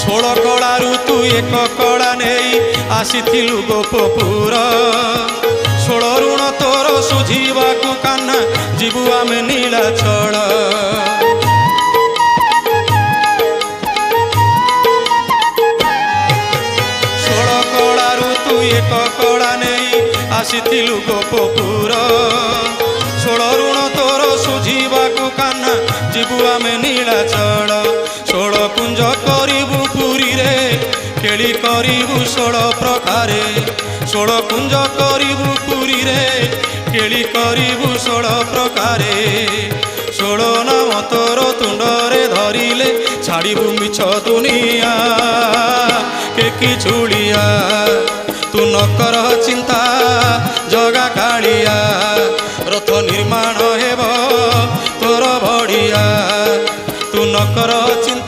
षोल कलारू तू एक कला नहीं आसीथिलु गोपपुर षोल ऋण तोर सुझीवाकू कान्हा जीवु आमे नीलाचल षोल कलारू तू एक कला नहीं आसीथिलु गोपपुर षोल ऋण तोर सुझीवाकू कान्हा जीवु आमे नीलाचल षोल कुंज करिबु पुरी रे केली करिबु षोल प्रकारे षोल कुंज करिबु पुरी रे केली करिबु षोल प्रकारे षोल नाम तोर तुंडरे धरिले छाड़िबु मिछ दुनिया के कि झुलिया तू न कर चिंता जगा कालिया रथ निर्माण हेब तोर बढ़िया तू न कर